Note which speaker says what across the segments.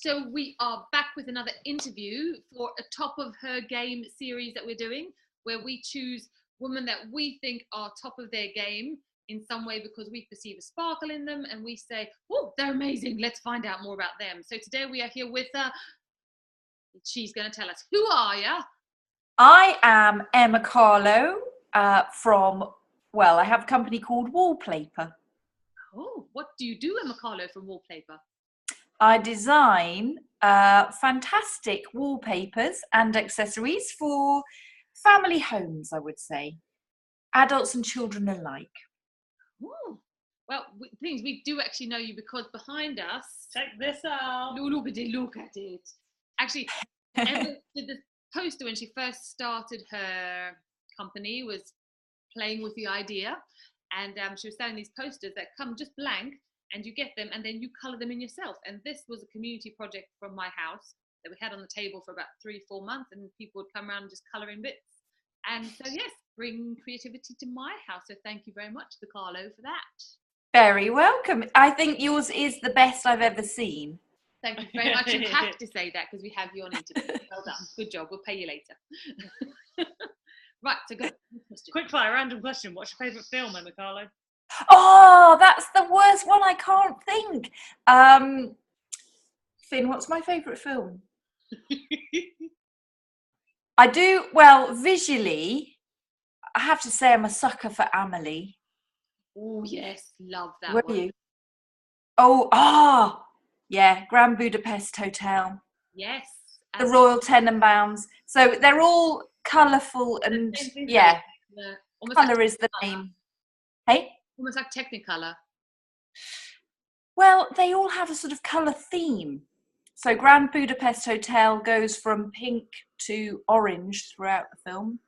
Speaker 1: So we are back with another interview for a top of her game series that we're doing, where we choose women that we think are top of their game in some way because we perceive a sparkle in them and we say, oh, they're amazing, let's find out more about them. So today we are here with she's going to tell us. Who are you?
Speaker 2: I am Emma Carlow from, well, I have a company called Wallplayer.
Speaker 1: Oh, what do you do, Emma Carlow, from Wallplayer?
Speaker 2: I design fantastic wallpapers and accessories for family homes, I would say. Adults and children alike.
Speaker 1: Oh, well, things we do actually know you because behind us,
Speaker 3: check this out.
Speaker 1: Look at it. Actually, Emma did the poster when she first started her company, was playing with the idea, and she was selling these posters that come just blank, and you get them and then you colour them in yourself. And this was a community project from my house that we had on the table for about 3-4 months, and people would come around and just colour in bits. And so yes, bring creativity to my house. So thank you very much, the Carlow, for that.
Speaker 2: Very welcome. I think yours is the best I've ever seen.
Speaker 1: Thank you very much. You have to say that because we have you on interview. Well done. Good job. We'll pay you later. Right, so go.
Speaker 3: Quick fire, random question. What's your favourite film, Emma Carlow?
Speaker 2: Oh, that's the worst one. I can't think. Finn, what's my favourite film? I do, well, visually, I have to say I'm a sucker for Amelie.
Speaker 1: Oh, yes. Love that
Speaker 2: Were
Speaker 1: one.
Speaker 2: you? Yeah, Grand Budapest Hotel.
Speaker 1: Yes.
Speaker 2: The Royal Tenenbaums. So they're all colourful and, yeah, colour is the name. Hey?
Speaker 1: Almost like Technicolor.
Speaker 2: Well, they all have a sort of colour theme. So Grand Budapest Hotel goes from pink to orange throughout the film.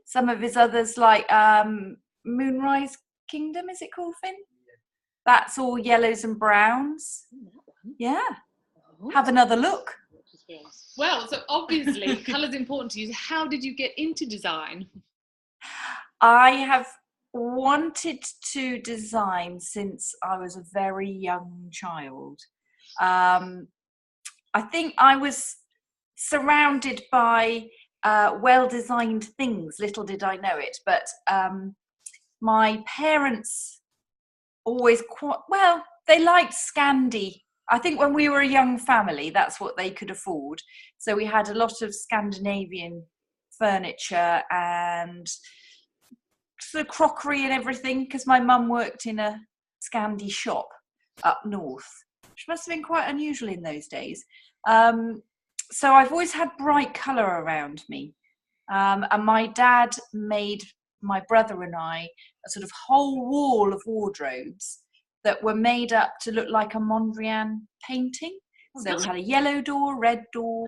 Speaker 2: Some of his others, like Moonrise Kingdom, is it called, Finn? That's all yellows and browns. Yeah. Have another look.
Speaker 1: Well, so obviously colour's important to you. How did you get into design?
Speaker 2: I have wanted to design since I was a very young child. I think I was surrounded by well-designed things. Little did I know it, but my parents always they liked Scandi. I think when we were a young family, that's what they could afford. So we had a lot of Scandinavian furniture and sort of crockery and everything, because my mum worked in a Scandi shop up north, which must have been quite unusual in those days. So I've always had bright colour around me. And my dad made my brother and I a sort of whole wall of wardrobes that were made up to look like a Mondrian painting. So we had a yellow door, red door.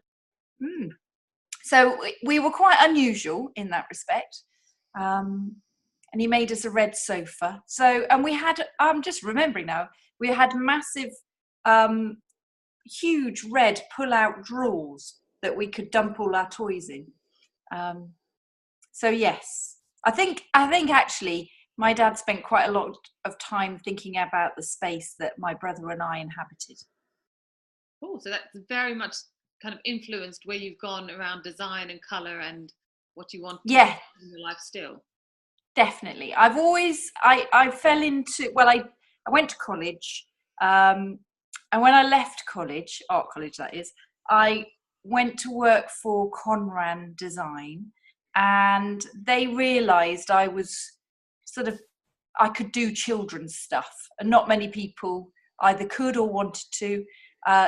Speaker 2: So we were quite unusual in that respect. And he made us a red sofa. So, and we had, I'm just remembering now, we had massive, huge red pull-out drawers that we could dump all our toys in. So yes, I think actually my dad spent quite a lot of time thinking about the space that my brother and I inhabited.
Speaker 1: Oh, so that's very much kind of influenced where you've gone around design and colour and what you want to do in your life still.
Speaker 2: Definitely. I've always, I fell into, well, I went to college, and when I left college, art college that is, I went to work for Conran Design, and they realised I was I could do children's stuff, and not many people either could or wanted to.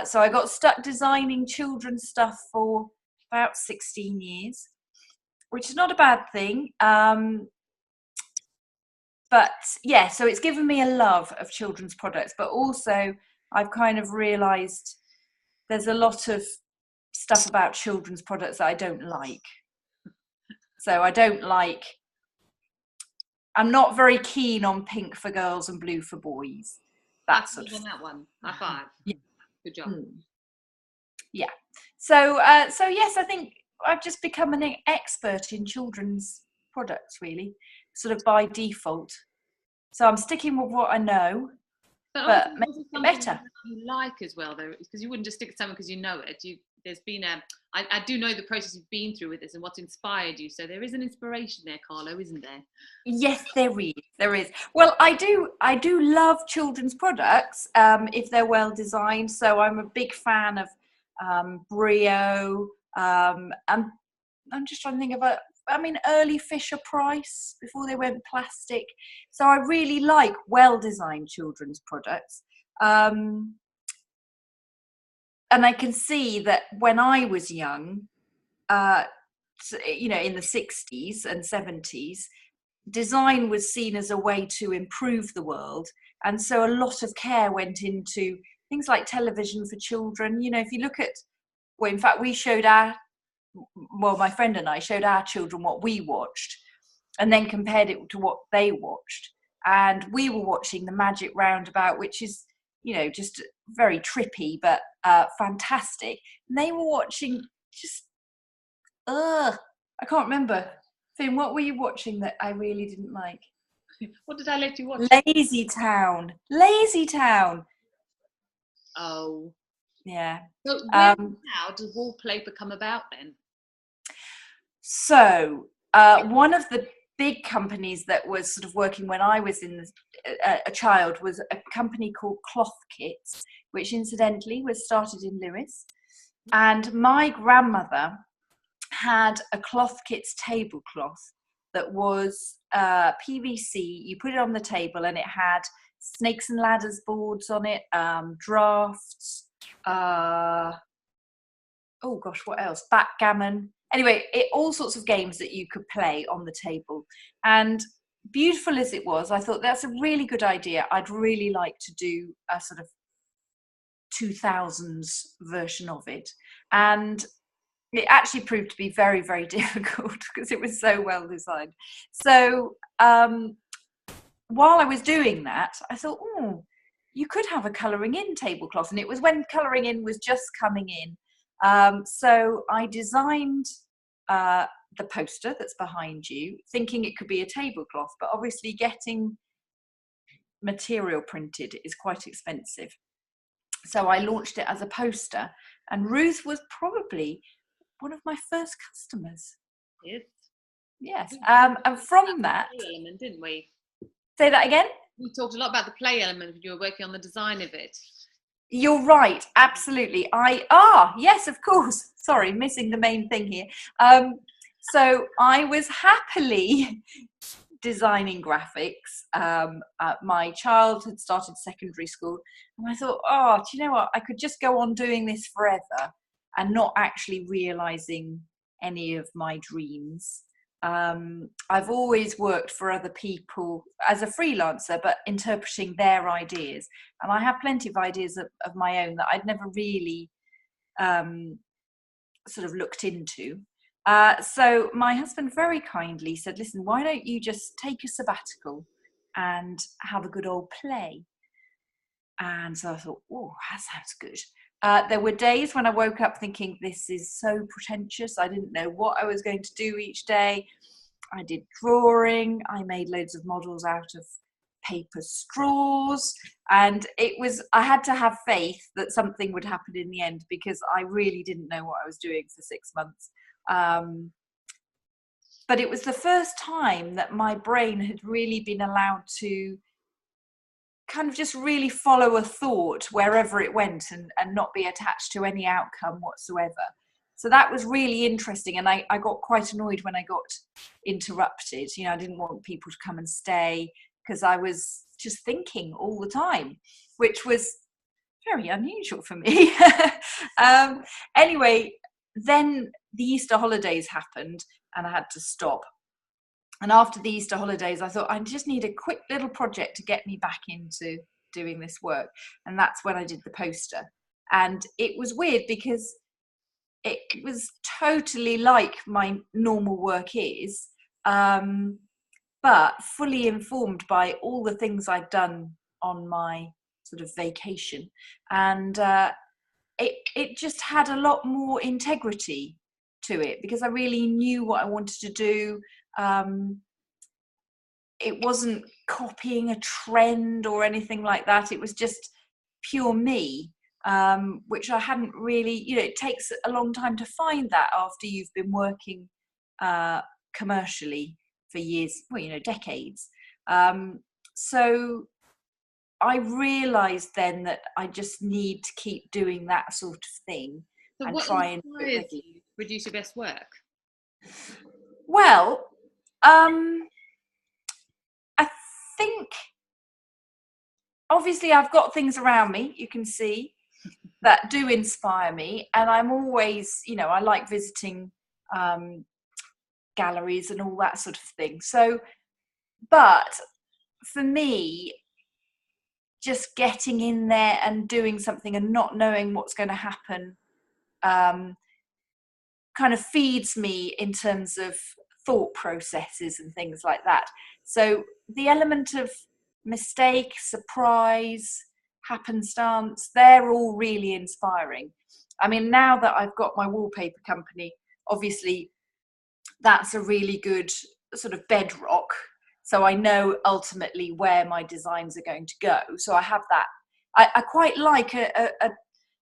Speaker 2: So I got stuck designing children's stuff for about 16 years, which is not a bad thing. But yeah, so it's given me a love of children's products, but also I've kind of realised there's a lot of stuff about children's products that I don't like. So I'm not very keen on pink for girls and blue for boys.
Speaker 1: That's sort of that one. High five.
Speaker 2: Yeah.
Speaker 1: Good job.
Speaker 2: Yeah. So yes, I think I've just become an expert in children's products, really, sort of by default. So I'm sticking with what I know,
Speaker 1: But
Speaker 2: but
Speaker 1: obviously,
Speaker 2: make
Speaker 1: also
Speaker 2: it
Speaker 1: something
Speaker 2: better.
Speaker 1: you like as well, though, because you wouldn't just stick to something because you know it. There's been I do know the process you've been through with this and what's inspired you. So there is an inspiration there, Carlo, isn't there?
Speaker 2: Yes, there is. There is. Well, I do love children's products if they're well designed. So I'm a big fan of Brio. And I'm just trying to think about. I mean, early Fisher Price before they went plastic. So I really like well designed children's products. And I can see that when I was young, in the 60s and 70s, design was seen as a way to improve the world, and so a lot of care went into things like television for children. If you look at, well, in fact, my friend and I showed our children what we watched and then compared it to what they watched, and we were watching The Magic Roundabout, which is just very trippy but fantastic, and they were watching just I can't remember. Finn, what were you watching that I really didn't like?
Speaker 1: What did I let you watch?
Speaker 2: Lazy Town. Lazy Town.
Speaker 1: Oh.
Speaker 2: Yeah.
Speaker 1: So where now does Wallplayer come about then?
Speaker 2: So one of the big companies that was sort of working when I was a child was a company called Cloth Kits, which incidentally was started in Lewes. And my grandmother had a Cloth Kits tablecloth that was PVC. You put it on the table and it had snakes and ladders boards on it, drafts, oh gosh, what else? Backgammon. Anyway, all sorts of games that you could play on the table. And beautiful as it was, I thought that's a really good idea. I'd really like to do a sort of 2000s version of it. And it actually proved to be very, very difficult because it was so well designed. So while I was doing that, I thought, you could have a colouring in tablecloth. And it was when colouring in was just coming in. So I designed the poster that's behind you, thinking it could be a tablecloth, but obviously getting material printed is quite expensive. So I launched it as a poster, and Ruth was probably one of my first customers. Yes. And from that,
Speaker 1: play element, didn't we?
Speaker 2: Say that again.
Speaker 1: We talked a lot about the play element when you were working on the design of it.
Speaker 2: You're right, absolutely. Yes, of course. Sorry, missing the main thing here. So I was happily designing graphics. My child had started secondary school, and I thought, do you know what? I could just go on doing this forever and not actually realizing any of my dreams. I've always worked for other people as a freelancer, but interpreting their ideas. And I have plenty of ideas of my own that I'd never really sort of looked into. So my husband very kindly said, listen, why don't you just take a sabbatical and have a good old play? And so I thought, that sounds good. There were days when I woke up thinking, this is so pretentious. I didn't know what I was going to do each day. I did drawing. I made loads of models out of paper straws. And I had to have faith that something would happen in the end, because I really didn't know what I was doing for 6 months. But it was the first time that my brain had really been allowed to kind of just really follow a thought wherever it went and not be attached to any outcome whatsoever. So that was really interesting. And I got quite annoyed when I got interrupted. I didn't want people to come and stay because I was just thinking all the time, which was very unusual for me. Anyway, then the Easter holidays happened and I had to stop. And after the Easter holidays, I thought I just need a quick little project to get me back into doing this work. And that's when I did the poster. And it was weird because it was totally like my normal work is, but fully informed by all the things I'd done on my sort of vacation. And it just had a lot more integrity to it because I really knew what I wanted to do. it wasn't copying a trend or anything like that. It was just pure me, which I hadn't really, it takes a long time to find that after you've been working commercially for years, well, decades. So I realised then that I just need to keep doing that sort of thing and try and do it regularly.
Speaker 1: You produce your best work?
Speaker 2: Well, I think obviously I've got things around me, you can see, that do inspire me, and I'm always, I like visiting galleries and all that sort of thing. So, but for me, just getting in there and doing something and not knowing what's going to happen kind of feeds me in terms of thought processes and things like that. So the element of mistake, surprise, happenstance, they're all really inspiring. I mean, now that I've got my wallpaper company, obviously that's a really good sort of bedrock. So I know ultimately where my designs are going to go. So I have that. I quite like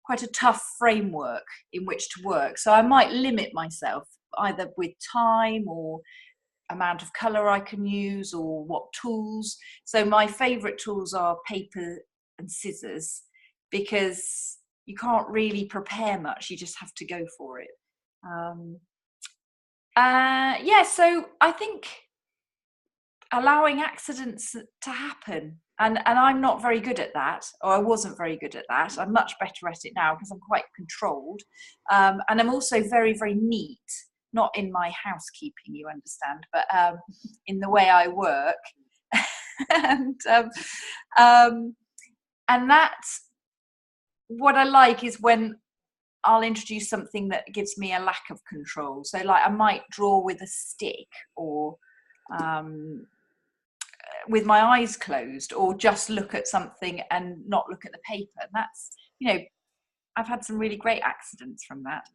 Speaker 2: quite a tough framework in which to work. So I might limit myself either with time or amount of colour I can use or what tools. So my favourite tools are paper and scissors, because you can't really prepare much. You just have to go for it. So I think allowing accidents to happen, and I'm not very good at that, or I wasn't very good at that. I'm much better at it now because I'm quite controlled, and I'm also very, very neat, not in my housekeeping, you understand, but in the way I work. And that's what I like, is when I'll introduce something that gives me a lack of control. So like I might draw with a stick, or with my eyes closed, or just look at something and not look at the paper. And that's, I've had some really great accidents from that.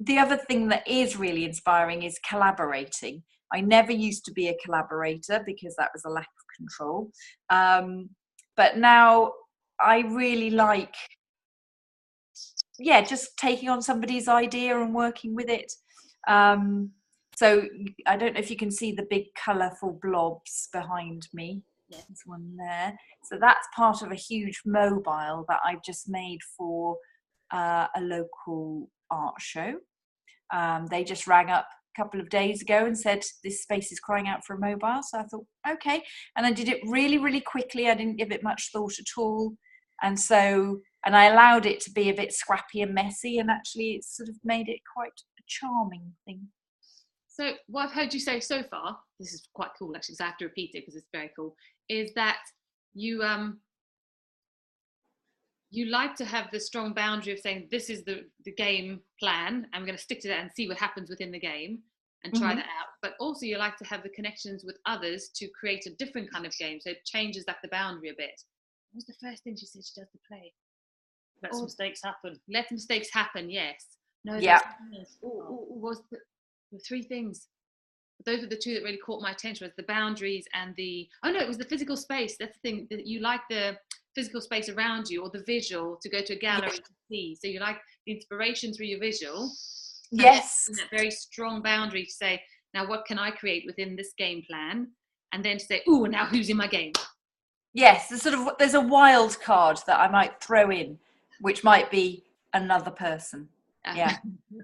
Speaker 2: The other thing that is really inspiring is collaborating. I never used to be a collaborator because that was a lack of control. But now I really like, just taking on somebody's idea and working with it. So I don't know if you can see the big colourful blobs behind me.
Speaker 1: Yeah.
Speaker 2: There's one there. So that's part of a huge mobile that I've just made for a local art show. They just rang up a couple of days ago and said this space is crying out for a mobile. So I thought, okay. And I did it really, really quickly. I didn't give it much thought at all. And I allowed it to be a bit scrappy and messy, and actually it's sort of made it quite a charming thing.
Speaker 1: So what I've heard you say so far, this is quite cool actually, so I have to repeat it because it's very cool, is that you like to have the strong boundary of saying this is the game plan, I'm going to stick to that and see what happens within the game and try that out. But also you like to have the connections with others to create a different kind of game, so it changes like the boundary a bit. What was the first thing she said she does to play?
Speaker 3: Let mistakes happen.
Speaker 1: Let mistakes happen, yes. No,
Speaker 2: yeah.
Speaker 1: Was the three things. Those are the two that really caught my attention, was the boundaries and it was the physical space. That's the thing, that you like the physical space around you, or the visual, to go to a gallery to see. So you like the inspiration through your visual.
Speaker 2: Yes.
Speaker 1: And that very strong boundary to say, now what can I create within this game plan? And then to say, ooh, now who's in my game?
Speaker 2: Yes, there's a wild card that I might throw in, which might be another person. Yeah.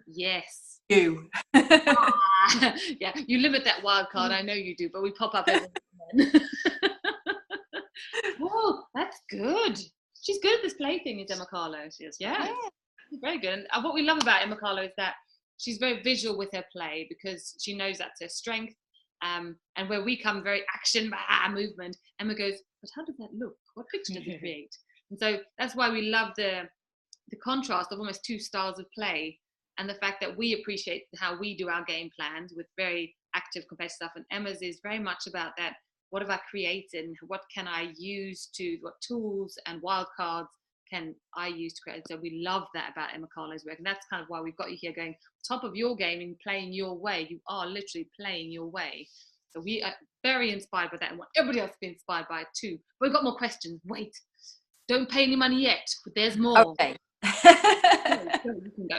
Speaker 1: Yes.
Speaker 2: You.
Speaker 1: Yeah, you limit that wild card. I know you do, but we pop up every now and then. Oh, that's good. She's good at this play thing, is Emma Carlow. She is. Yeah. Very good. And what we love about Emma Carlow is that she's very visual with her play, because she knows that's her strength. And where we come very action, movement, Emma goes, but how does that look? What picture does it create? And so that's why we love the contrast of almost two styles of play, and the fact that we appreciate how we do our game plans with very active competitive stuff, and Emma's is very much about that. What have I created, and what can I use what tools and wildcards can I use to create? So we love that about Emma Carlow's work, and that's kind of why we've got you here going top of your game and playing your way. You are literally playing your way, So we are very inspired by that and want everybody else to be inspired by it too. But we've got more questions. Wait, don't pay any money yet, but there's more.
Speaker 2: Okay.
Speaker 1: You can go.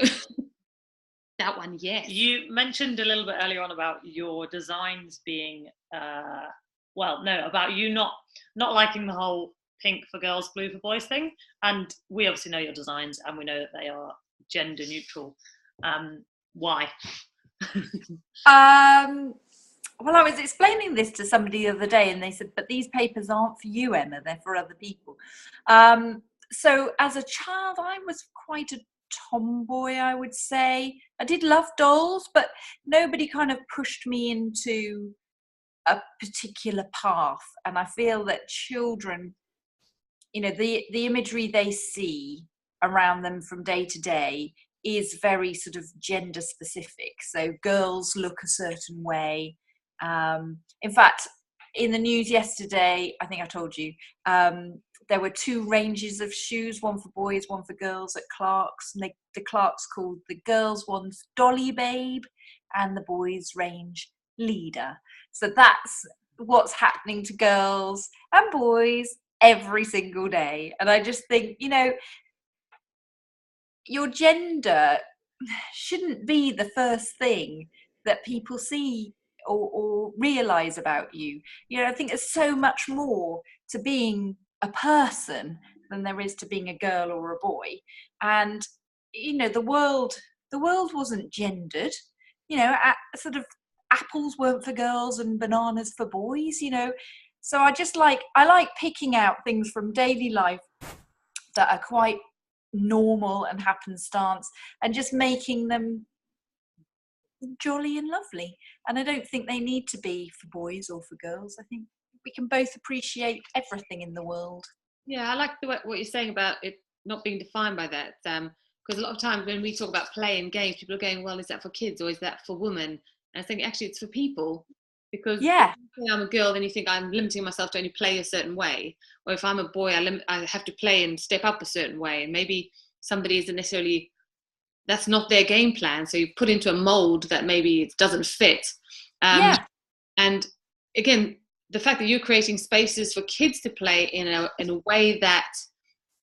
Speaker 1: That one, yes.
Speaker 3: You mentioned a little bit earlier on about your designs being, about you not liking the whole pink for girls, blue for boys thing. And we obviously know your designs, and we know that they are gender neutral. Why?
Speaker 2: Well, I was explaining this to somebody the other day, and they said, but these papers aren't for you, Emma, they're for other people. So as a child, I was quite a tomboy, I would say. I did love dolls, but nobody kind of pushed me into a particular path. And I feel that children, you know, the imagery they see around them from day to day is very sort of gender specific. So girls look a certain way. In fact, in the news yesterday, I think I told you, there were 2 ranges of shoes, one for boys, one for girls at Clark's. And the Clark's called the girls one's Dolly Babe and the boys range Leader. So that's what's happening to girls and boys every single day. And I just think, you know, your gender shouldn't be the first thing that people see or realize about you. You know, I think there's so much more to being a person than there is to being a girl or a boy. And you know, the world wasn't gendered. You know, sort of apples weren't for girls and bananas for boys, you know. So I like picking out things from daily life that are quite normal and happenstance, and just making them jolly and lovely. And I don't think they need to be for boys or for girls. I think we can both appreciate everything in the world.
Speaker 1: Yeah, I like what you're saying about it not being defined by that. Because a lot of times when we talk about play and games, people are going, well, is that for kids or is that for women? And I think actually it's for people. Because
Speaker 2: yeah,
Speaker 1: if I'm a girl, then you think I'm limiting myself to only play a certain way. Or if I'm a boy, I have to play and step up a certain way. And maybe somebody isn't necessarily, that's not their game plan. So you put into a mold that maybe it doesn't fit. And again, the fact that you're creating spaces for kids to play in a way that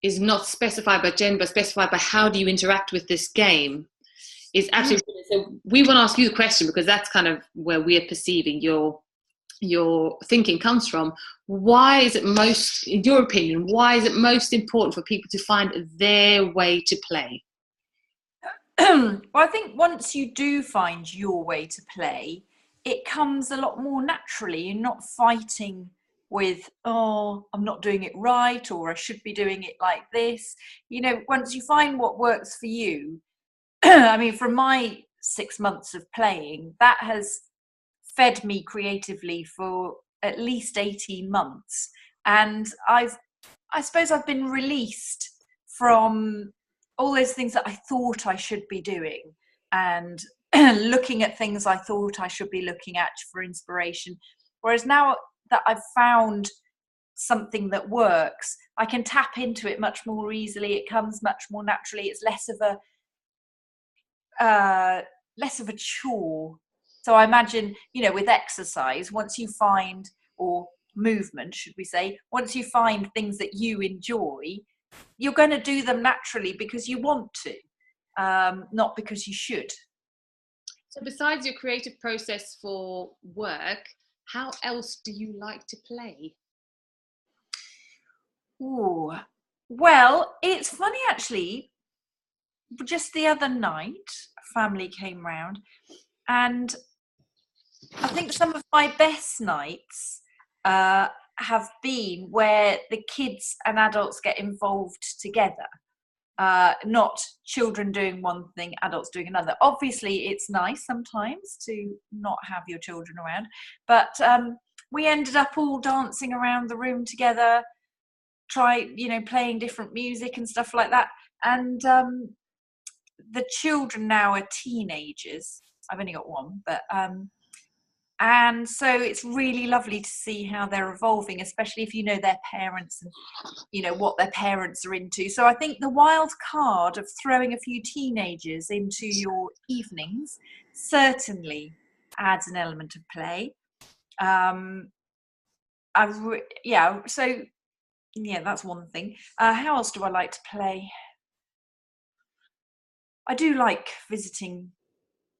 Speaker 1: is not specified by gender, but specified by how do you interact with this game is absolutely brilliant. So we want to ask you the question, because that's kind of where we're perceiving your thinking comes from. Why is it most, in your opinion, why is it most important for people to find their way to play?
Speaker 2: Well, I think once you do find your way to play, it comes a lot more naturally. You're not fighting with, oh, I'm not doing it right, or I should be doing it like this. You know, once you find what works for you, I mean, from my 6 months of playing, that has fed me creatively for at least 18 months. And I suppose I've been released from all those things that I thought I should be doing, and looking at things I thought I should be looking at for inspiration. Whereas now that I've found something that works, I can tap into it much more easily. It comes much more naturally. It's less of a chore. So I imagine, you know, with exercise, once you find, or movement, should we say, once you find things that you enjoy, you're going to do them naturally because you want to, not because you should.
Speaker 1: So besides your creative process for work, how else do you like to play?
Speaker 2: Ooh, well, it's funny actually. Just the other night, family came round, and I think some of my best nights have been where the kids and adults get involved together. Not children doing one thing, adults doing another. Obviously, it's nice sometimes to not have your children around, but we ended up all dancing around the room together, playing different music and stuff like that. And the children now are teenagers. I've only got one, but and so it's really lovely to see how they're evolving, especially if you know their parents and you know what their parents are into. So I think the wild card of throwing a few teenagers into your evenings certainly adds an element of play. So yeah, that's one thing. How else do I like to play? I do like visiting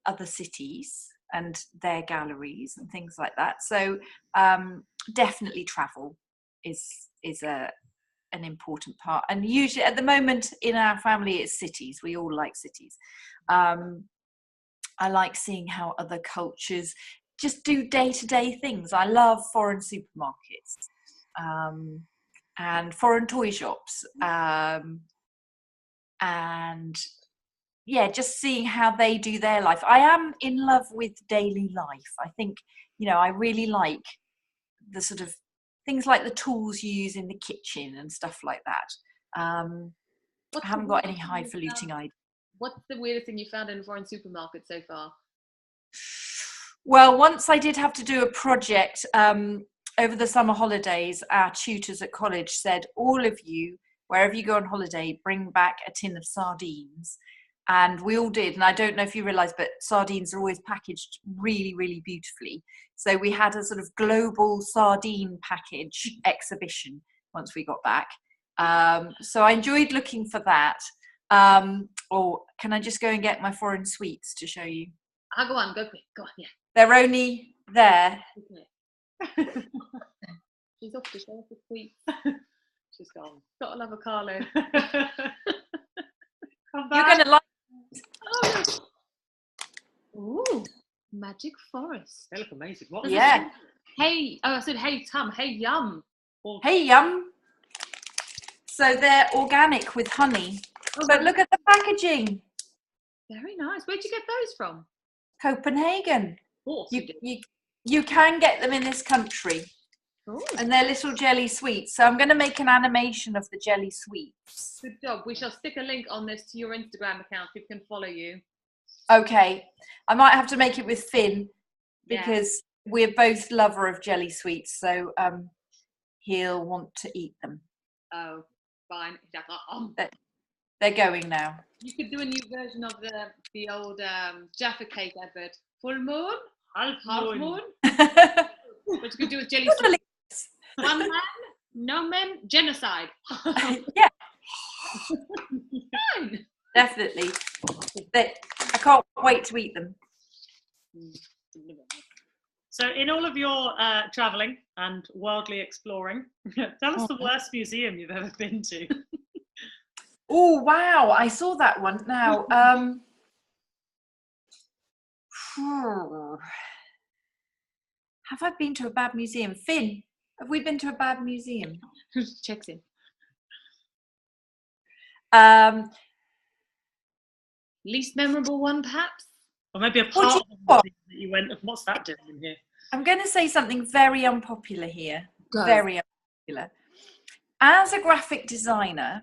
Speaker 2: other cities and their galleries and things like that. So definitely travel is an important part. And usually at the moment in our family, it's cities. We all like cities. I like seeing how other cultures just do day-to-day things. I love foreign supermarkets and foreign toy shops. And yeah, just seeing how they do their life. I am in love with daily life. I think, I really like the sort of things like the tools you use in the kitchen and stuff like that. I haven't got any highfalutin ideas.
Speaker 1: What's the weirdest thing you found in a foreign supermarket so far?
Speaker 2: Well, once I did have to do a project over the summer holidays. Our tutors at college said, all of you, wherever you go on holiday, bring back a tin of sardines. And we all did. And I don't know if you realise, but sardines are always packaged really, really beautifully. So we had a sort of global sardine package exhibition once we got back. So I enjoyed looking for that. Or can I just go and get my foreign sweets to show you?
Speaker 1: Go on, go quick. Go on, yeah.
Speaker 2: They're only there.
Speaker 1: She's off to show us the sweets.
Speaker 3: She's gone.
Speaker 1: Gotta love a Carlow.
Speaker 2: You're going to like
Speaker 1: it. Ooh, Magic Forest.
Speaker 3: They look amazing. What?
Speaker 2: Yeah.
Speaker 1: Hey, I said hey Tum, hey Yum.
Speaker 2: Hey Yum. So they're organic with honey.
Speaker 1: Oh,
Speaker 2: but look at the packaging.
Speaker 1: Very nice. Where'd you get those from?
Speaker 2: Copenhagen.
Speaker 1: Of course
Speaker 2: you can get them in this country.
Speaker 1: Ooh.
Speaker 2: And they're little jelly sweets. So I'm going to make an animation of the jelly sweets.
Speaker 1: Good job. We shall stick a link on this to your Instagram account. People can follow you.
Speaker 2: Okay. I might have to make it with Finn because we're both lover of jelly sweets. So he'll want to eat them.
Speaker 1: Oh, fine.
Speaker 2: They're going now.
Speaker 1: You could do a new version of the old Jaffa cake advert. Full moon, half moon. What you could do with jelly sweets. One man, no men, genocide.
Speaker 2: Yeah.
Speaker 1: Fine.
Speaker 2: Definitely. I can't wait to eat them.
Speaker 3: So in all of your travelling and worldly exploring, tell us the worst museum you've ever been to.
Speaker 2: Oh, wow. I saw that one. Now, have I been to a bad museum? Finn, have we been to a bad museum?
Speaker 1: Checks in. Least memorable one, perhaps?
Speaker 3: Or maybe a part of the museum that you went, what's that doing in here?
Speaker 2: I'm going to say something very unpopular here.
Speaker 1: Go.
Speaker 2: Very unpopular. As a graphic designer,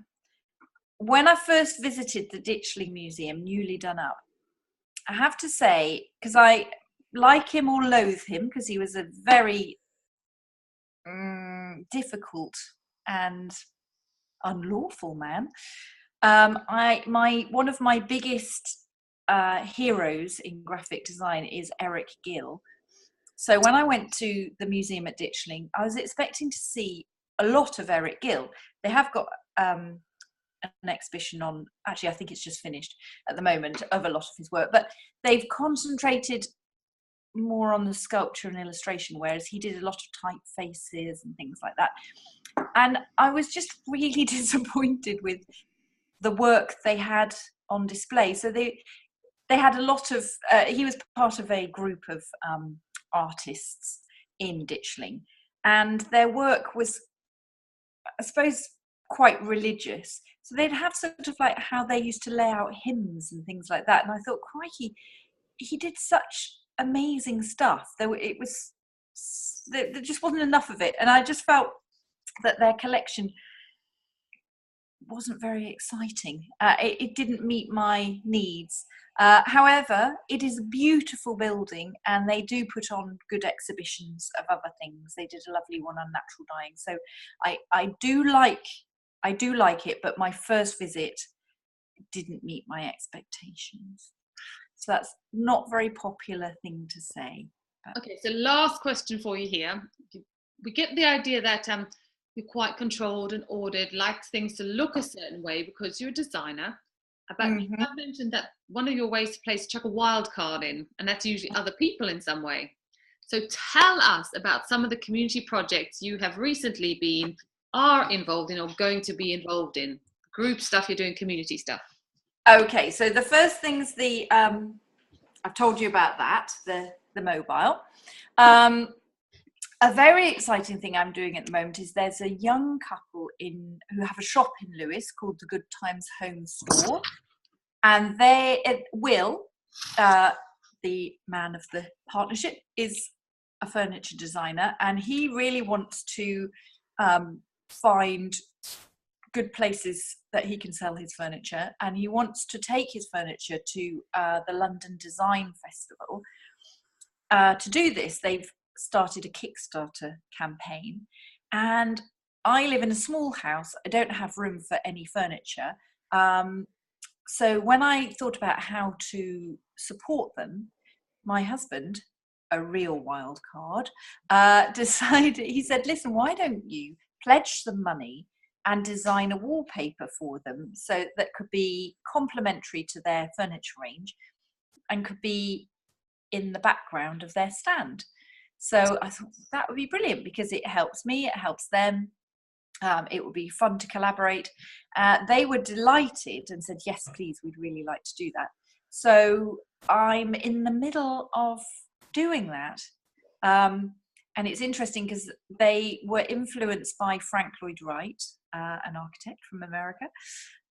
Speaker 2: when I first visited the Ditchling Museum, newly done up, I have to say, because I like him or loathe him, because he was a very difficult and unlawful man. One of my biggest heroes in graphic design is Eric Gill. So when I went to the museum at Ditchling, I was expecting to see a lot of Eric Gill. They have got an exhibition on, actually I think it's just finished at the moment, of a lot of his work, but they've concentrated more on the sculpture and illustration, whereas he did a lot of typefaces and things like that. And I was just really disappointed with the work they had on display. So they had a lot of, he was part of a group of artists in Ditchling, and their work was, I suppose, quite religious. So they'd have sort of like how they used to lay out hymns and things like that. And I thought, crikey, he did such amazing stuff. There just wasn't enough of it. And I just felt that their collection wasn't very exciting. It didn't meet my needs. However, it is a beautiful building, and they do put on good exhibitions of other things. They did a lovely one on natural dyeing. So I do like it, but my first visit didn't meet my expectations. So that's not a very popular thing to say.
Speaker 1: Okay, so last question for you here. We get the idea that you're quite controlled and ordered, like things to look a certain way because you're a designer. But you have mentioned that one of your ways to play is to chuck a wild card in, and that's usually other people in some way. So tell us about some of the community projects you have recently are involved in or going to be involved in. Group stuff, you're doing community stuff.
Speaker 2: Okay, so the first thing's I've told you about that, the mobile. A very exciting thing I'm doing at the moment is there's a young couple who have a shop in Lewes called the Good Times Home Store, and Will, the man of the partnership, is a furniture designer, and he really wants to find good places that he can sell his furniture, and he wants to take his furniture to the London Design Festival. To do this, they've started a Kickstarter campaign, and I live in a small house. I don't have room for any furniture. So when I thought about how to support them, my husband, a real wild card, decided, he said, listen, why don't you pledge some money and design a wallpaper for them so that could be complementary to their furniture range and could be in the background of their stand. So I thought that would be brilliant because it helps me, it helps them. It would be fun to collaborate. They were delighted and said, yes, please, we'd really like to do that. So I'm in the middle of doing that. And it's interesting because they were influenced by Frank Lloyd Wright, an architect from America.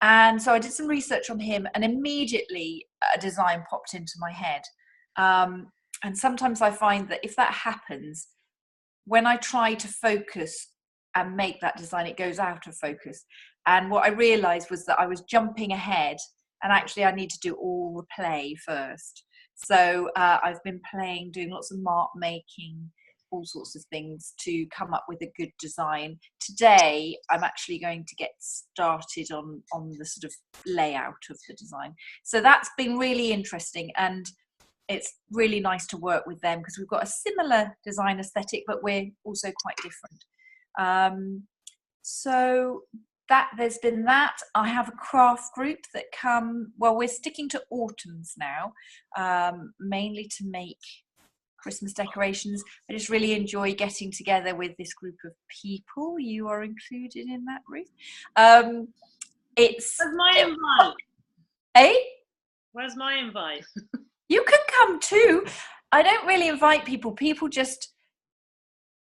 Speaker 2: And so I did some research on him, and immediately a design popped into my head. And sometimes I find that if that happens, when I try to focus and make that design, it goes out of focus. And what I realized was that I was jumping ahead, and actually I need to do all the play first. So I've been doing lots of mark making, all sorts of things to come up with a good design. Today, I'm actually going to get started on the sort of layout of the design. So that's been really interesting, and it's really nice to work with them because we've got a similar design aesthetic, but we're also quite different. So there's been that. I have a craft group that we're sticking to autumns now, mainly to make Christmas decorations. I just really enjoy getting together with this group of people. You are included in that, Ruth.
Speaker 3: Where's my invite?
Speaker 2: Eh?
Speaker 3: Where's my invite?
Speaker 2: You can come too. I don't really invite people. People just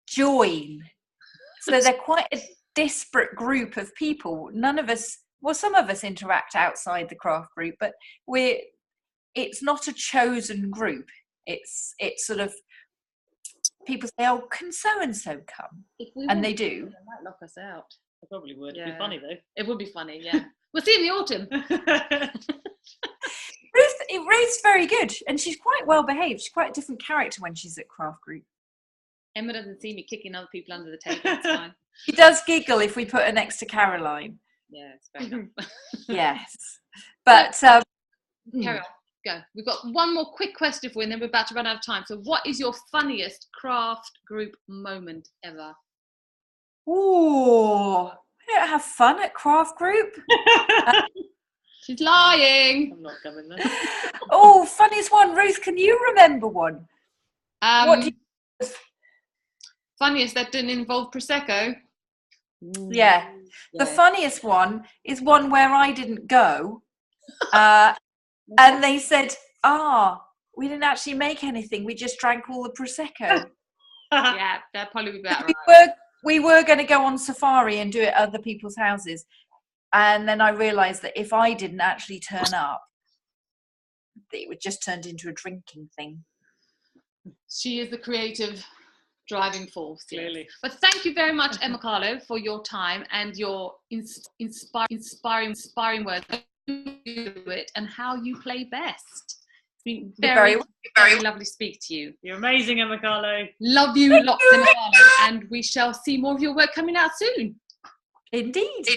Speaker 2: join. So they're quite a disparate group of people. None of us, well, some of us interact outside the craft group, but it's not a chosen group. It's sort of, people say, oh, can so-and-so come? And they do.
Speaker 1: They might lock us out.
Speaker 3: It probably would. It'd be funny though.
Speaker 1: It would be funny, yeah. We'll see in the autumn.
Speaker 2: Ruth's very good, and she's quite well behaved. She's quite a different character when she's at craft group.
Speaker 1: Emma doesn't see me kicking other people under the table. It's fine.
Speaker 2: She does giggle if we put her next to Caroline.
Speaker 1: Yeah, it's fair enough.
Speaker 2: Yes, but
Speaker 1: carry on. Go. We've got one more quick question for you, and then we're about to run out of time. So, what is your funniest craft group moment ever?
Speaker 2: Oh, I don't have fun at craft group.
Speaker 1: She's lying.
Speaker 3: I'm not coming there.
Speaker 2: Oh, funniest one, Ruth. Can you remember one?
Speaker 1: Funniest that didn't involve Prosecco.
Speaker 2: Yeah. The funniest one is one where I didn't go, and they said, we didn't actually make anything. We just drank all the Prosecco.
Speaker 1: Yeah, that'd probably be better. Right.
Speaker 2: We were going to go on safari and do it at other people's houses. And then I realised that if I didn't actually turn up, it would just turned into a drinking thing.
Speaker 1: She is the creative driving force, clearly. But thank you very much, Emma Carlow, for your time and your inspiring words and how you play best. It's been very lovely to speak to you.
Speaker 3: You're amazing, Emma Carlow.
Speaker 1: Love you lots, Emma Carlow, and we shall see more of your work coming out soon.
Speaker 2: Indeed.